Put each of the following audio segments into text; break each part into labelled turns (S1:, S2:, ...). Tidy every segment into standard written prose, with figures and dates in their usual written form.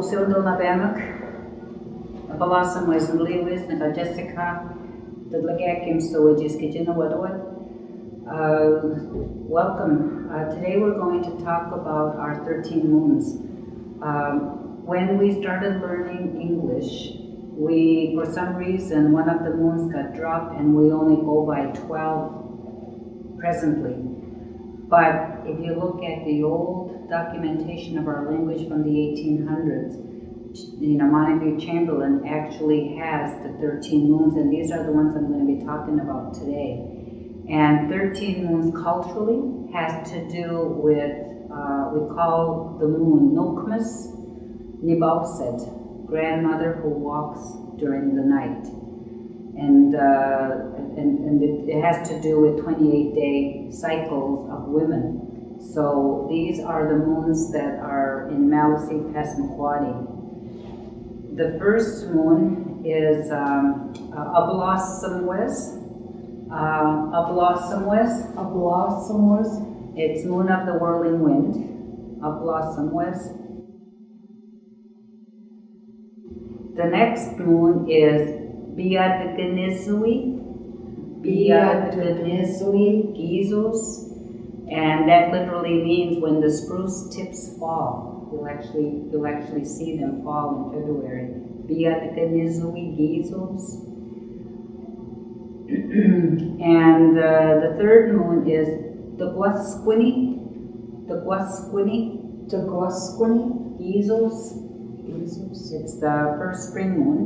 S1: Upsildo Nabemak, polahsomuwehs and Lewis, and Jessica, the Lagakim so Skicinuwi. Welcome. Today we're going to talk about our 13 moons. When we started learning English, for some reason, one of the moons got dropped and we only go by 12 presently. But if you look at the old documentation of our language from the 1800s, Montague Chamberlain actually has the 13 moons, and these are the ones I'm going to be talking about today. And 13 moons culturally has to do with, we call the moon Nokmas Nibauset, grandmother who walks during the night. And it has to do with 28-day cycles of women. So these are the moons that are in Maliseet Passamaquoddy. The first moon is polahsomuwehs.
S2: Polahsomuwehs.
S1: It's moon of the whirling wind. Polahsomuwehs. The next moon is Kisuhs-Feather, and that literally means when the spruce tips fall. You'll actually see them fall in February. Kisuhs. And the third moon is the Kisuhs. It's the first spring moon,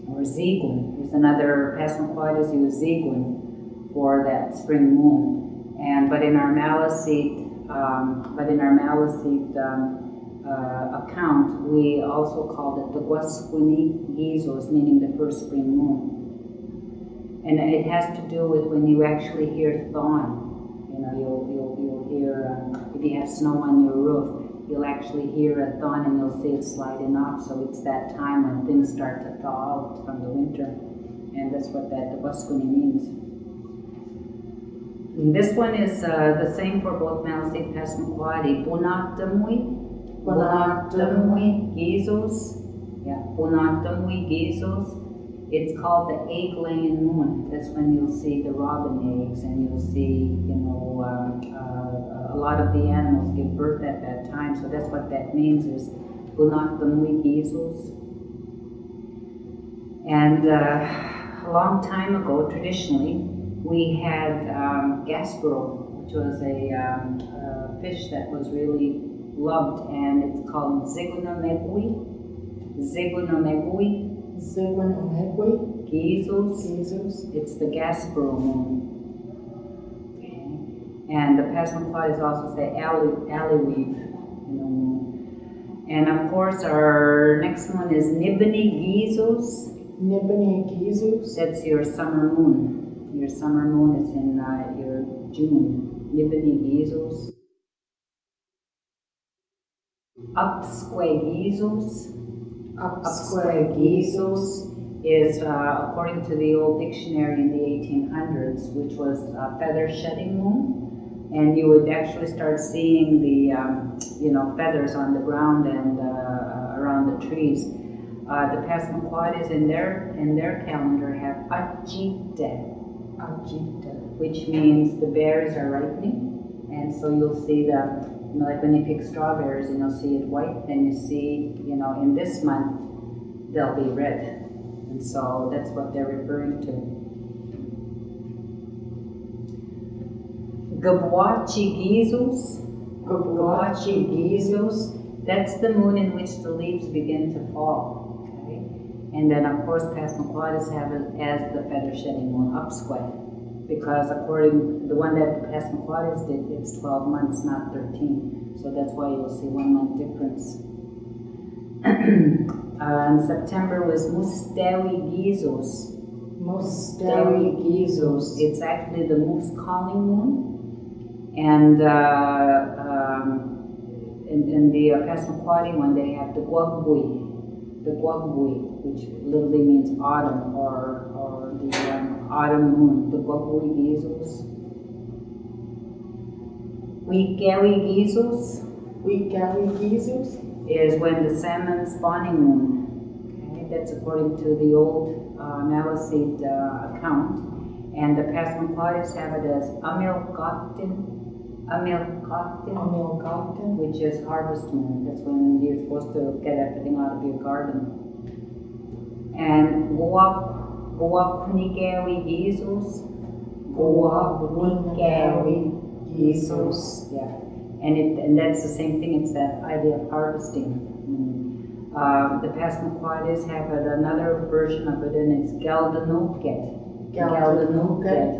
S1: or Zegun. There's another Passamaquoddies use Zegun for that spring moon. But in our Maliseet account, we also called it the Kisuhs, meaning the first spring moon. And it has to do with when you actually hear thawing. You'll hear, if you have snow on your roof, you'll actually hear a thawing and you'll see it sliding off. So it's that time when things start to thaw out from the winter. And that's what the Kisuhs means. And this one is the same for both Maliseet Passamaquoddy. Kisuhs. Yeah, Kisuhs. It's called the egg-laying moon. That's when you'll see the robin eggs, and you'll see, a lot of the animals give birth at that time. So that's what that means, is Kisuhs. And a long time ago, traditionally, we had gaspro, which was a fish that was really loved, and it's called Skicinuwi. Kisuhs. It's the gaspro moon. Okay. And the Passamaquoddies also say Aliweave, And of course, our next one is Kisuhs. That's your summer moon. Your summer moon is in your June. Kisuhs. Apsge Kisuhs is, according to the old dictionary in the 1800s, which was a feather shedding moon. And you would actually start seeing the, feathers on the ground and around the trees. The Passamaquoddies in their calendar have Apsge, which means the berries are ripening. And so you'll see like when you pick strawberries and you'll see it white, then you see, in this month, they'll be red. And so that's what they're referring to. Kisuhs. That's the moon in which the leaves begin to fall. Okay? And then, of course, Passamaquoddies have it as the feather shedding moon, Apsge. Because according the one that Passamaquoddies did, it's 12 months, not 13. So that's why you'll see 1 month difference. In September was Kisuhs. It's actually the moose calling moon. And in the Passamaquoddy one, they have the Gwagwi, which literally means autumn, or the autumn moon, the Kisuhs. Kisuhs. is when the salmon spawning moon. Okay, that's according to the old Maliseed account. And the Passamaquoddies have it as
S2: Amilgatin.
S1: which is harvest moon. That's when you're supposed to get everything out of your garden. And Goakunikewi Kisuhs. Yeah. And that's the same thing. It's that idea of harvesting. The Passamaquoddies have another version of it, and it's Galdanuket,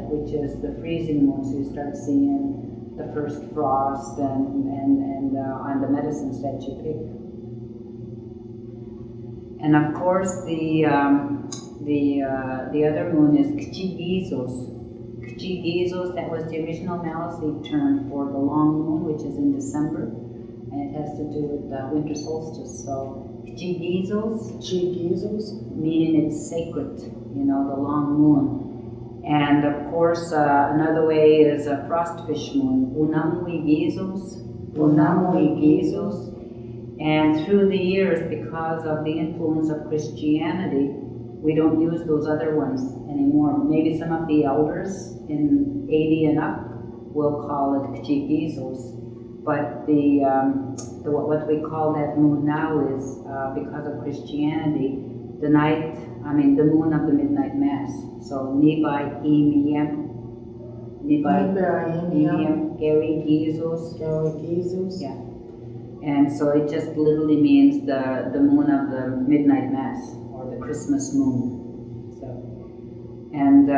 S1: which is the freezing moon. So you start seeing the first frost and on the medicines that you pick. And of course, the other moon is Kisulis. Kisulis, that was the original Maliseed term for the long moon, which is in December, and it has to do with the winter solstice. So Kisulis, meaning it's sacred, the long moon. And of course, another way is a frostfish moon, Unamui Kisuhs. And through the years, because of the influence of Christianity, we don't use those other ones anymore. Maybe some of the elders in 80 and up will call it Kisulis. But what we call that moon now is, because of Christianity, the moon of the midnight mass. So Nibai Emiem, Gary Kisuhs. Yeah. And so it just literally means the moon of the midnight mass, or the Christmas moon. So, and the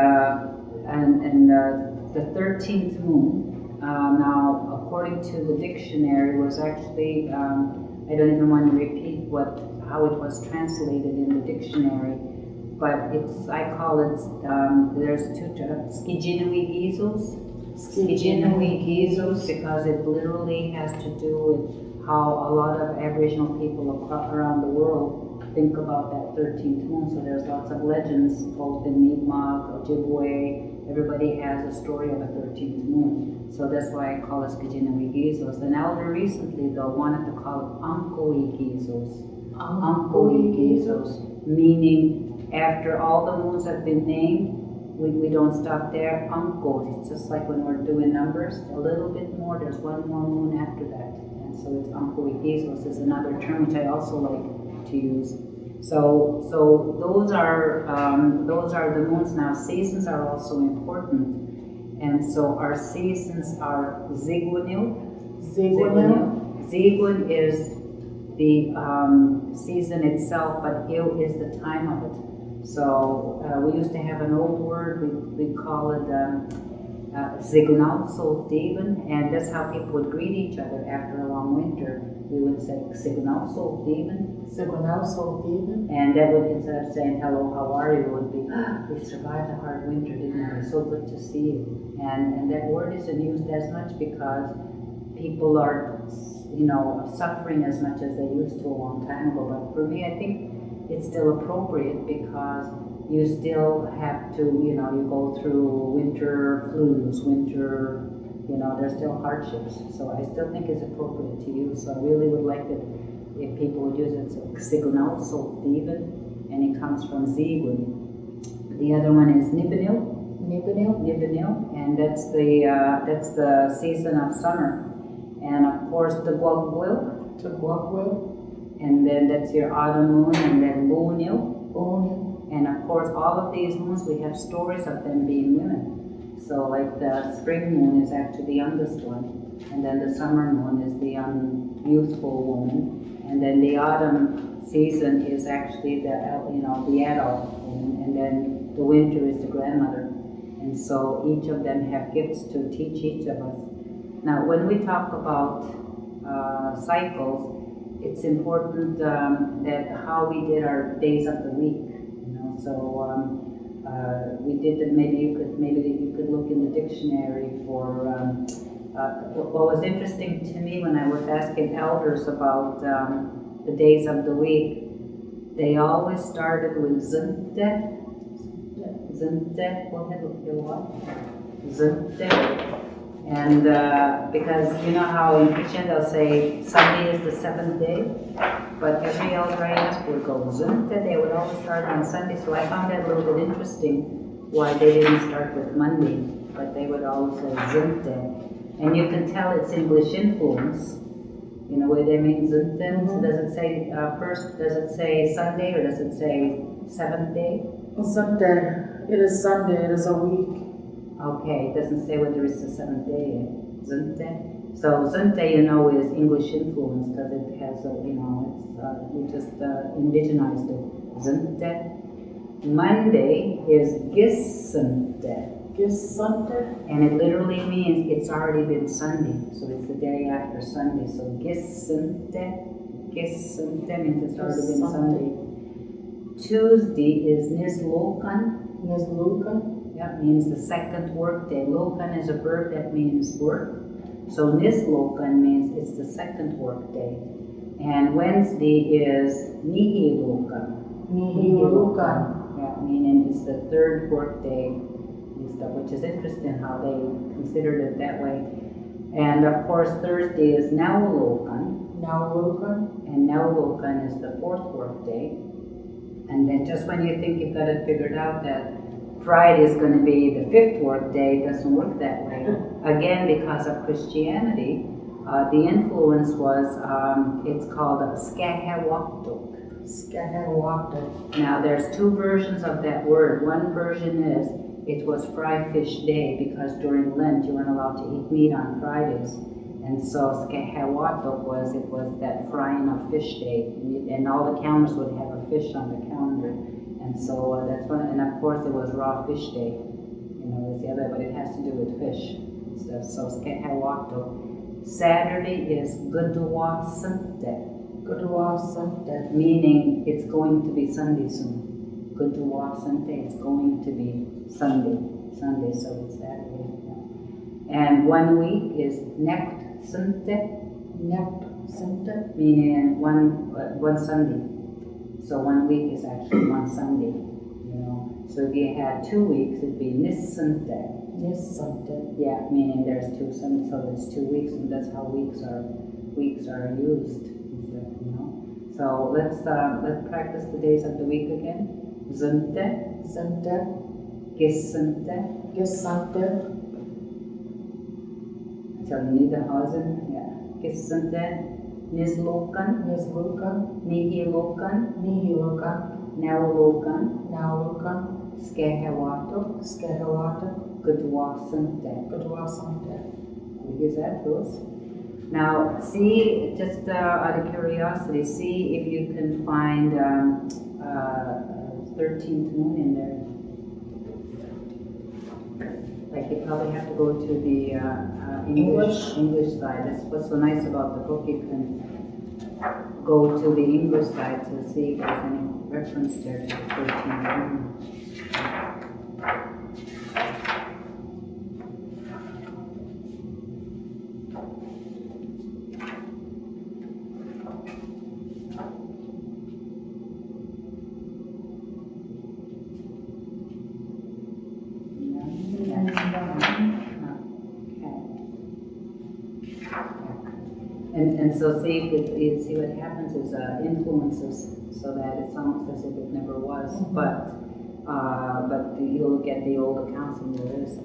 S1: 13th moon, now according to the dictionary, was actually, I don't even want to repeat how it was translated in the dictionary, but I call it, there's two terms, Skicinuwi, because it literally has to do with how a lot of Aboriginal people around the world think about that 13th moon. So there's lots of legends, both in Mi'kmaq, Ojibwe. Everybody has a story of a 13th moon. So that's why I call it Skicinuwi. An elder recently, though, wanted to call it Uncoy Kisuhs, meaning after all the moons have been named, we don't stop there. Unco, it's just like when we're doing numbers, a little bit more, there's one more moon after that. So it's Uncoy Kisuhs is another term which I also like to use. So those are the moons. Now seasons are also important, and so our seasons are Zigunil. Zigun is the season itself, but Il is the time of it. So we used to have an old word. We call it Zigunalsoldiven, and that's how people would greet each other after a long winter. We would say Zigunalsoldiven. And that would, instead of saying hello, how are you, would be, we survived a hard winter, didn't we? It's so good to see you. And that word isn't used as much because people are, suffering as much as they used to a long time ago. But for me, I think it's still appropriate because you still have to, you go through winter flus, there's still hardships. So I still think it's appropriate to use. So I really would like it if people would use it. So Zigunalsoldiven, and it comes from Zigun. The other one is Nibinil, and that's the season of summer. And of course the Gwagwil, and then that's your autumn moon, and then Bunil. And of course, all of these moons, we have stories of them being women. So like the spring moon is actually the youngest one, and then the summer moon is the young, youthful woman, and then the autumn season is actually the adult woman, and then the winter is the grandmother. And so each of them have gifts to teach each of us. Now, when we talk about cycles, it's important that how we did our days of the week. So we did that. Maybe you could look in the dictionary for. What was interesting to me when I was asking elders about the days of the week, they always started with Zinte. Zinte. Zinte. And because you know how in Christian they'll say Sunday is the seventh day, but every elder I asked would go Zunte. They would always start on Sunday, so I found that a little bit interesting why they didn't start with Monday, but they would always say Zunte. And you can tell it's English influence. You know what they mean, Zunte? So does it say first? Does it say Sunday or does it say seventh day?
S2: Sunday. It is Sunday. It is a week.
S1: Okay, it doesn't say whether it's the seventh day. Zunte. So Zunte, you know, is English influence because it has a, you know, it's we just indigenized it. Zunte. Monday is Gissunte.
S2: Sunday.
S1: And it literally means it's already been Sunday. So it's the day after Sunday. So Gissunte. Gissunte means it's already been Sunday. Tuesday is Nislokan. That means the second work day. Lokan is a verb that means work. So Nislokan means it's the second work day. And Wednesday is Nihilokan. Yeah, meaning it's the third work day. Which is interesting how they considered it that way. And of course Thursday is Naulokan. And Naulokan is the fourth work day. And then just when you think you've got it figured out that Friday is going to be the fifth work day, it doesn't work that way. Again, because of Christianity, the influence was, it's called Skicinuwi. Now there's two versions of that word. One version is, it was Fry Fish Day because during Lent you weren't allowed to eat meat on Fridays. And so Skicinuwi it was that frying of fish day. And all the calendars would have a fish on the calendar. And so that's one, and of course it was raw fish day. You know, there's the other, but it has to do with fish. So Skicinuwi. Saturday is Gudwasante. Meaning it's going to be Sunday soon. Gudwasante, it's going to be Sunday, so it's Saturday. And 1 week is Nekt Sunte, meaning one Sunday. So 1 week is actually one Sunday, you know. So if you had 2 weeks, it'd be Nissunte. Yeah, meaning there's 2 Sundays, so it's 2 weeks, and that's how weeks are used, you know. So let's practice the days of the week again. Zunte, Gissunte, so Niederhausen, yeah, Gissunte, Nislokan, Nihilokan, Naulokan, Skicinuwi, Gudwasante. We use that those. Now, see, just out of curiosity, see if you can find 13th moon in there. Like you probably have to go to the English side. That's what's so nice about the book. You can go to the English side to see if there's any reference there to the 13th moon. And so see what happens is influences so that it's almost as if it never was, but you'll get the old accounts and there is.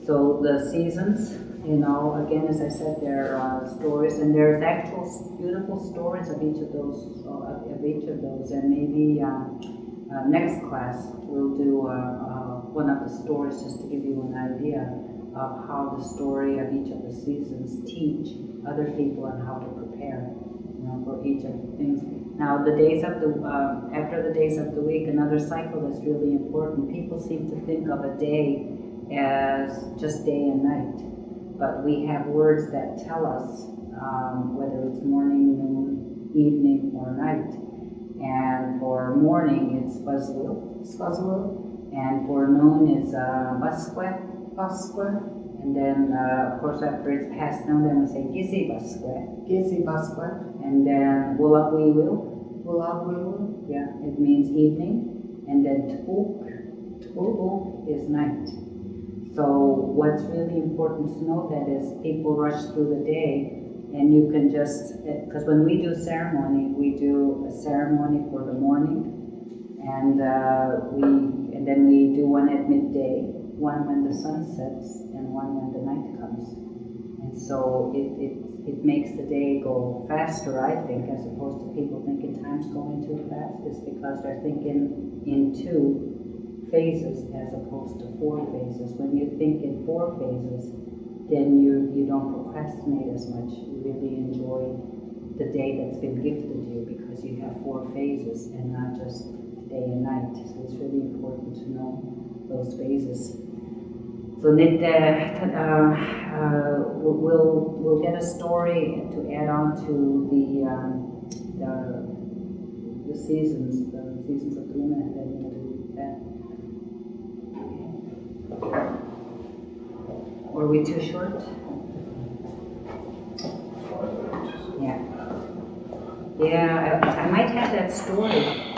S1: So the seasons, you know, again as I said, there are stories and there's actual beautiful stories of each of those, and maybe next class we'll do one of the stories just to give you an idea of how the story of each of the seasons teach other people on how to prepare, you know, for each of the things. Now, the days of the after the days of the week, another cycle that's really important. People seem to think of a day as just day and night, but we have words that tell us whether it's morning, noon, evening, or night. And for morning, it's Buzzwell. And for noon, it's Basque. And then, of course, after it's past noon, then we say Gizi Basque. And then Wulawiwil. Yeah, it means evening. And then Tukuk is night. So what's really important to know that is people rush through the day, and you can just, because when we do ceremony, we do a ceremony for the morning, and then we do one at midday, one when the sun sets, and one when the night comes. And so it makes the day go faster, I think, as opposed to people thinking time's going too fast. It's because they're thinking in 2 phases as opposed to 4 phases. When you think in 4 phases, then you don't procrastinate as much. You really enjoy the day that's been gifted you because you have 4 phases and not just day and night. So it's really important to know those phases. So we'll get a story to add on to the seasons of Luna, and then we'll do that. Were we too short? Yeah. Yeah, I might have that story.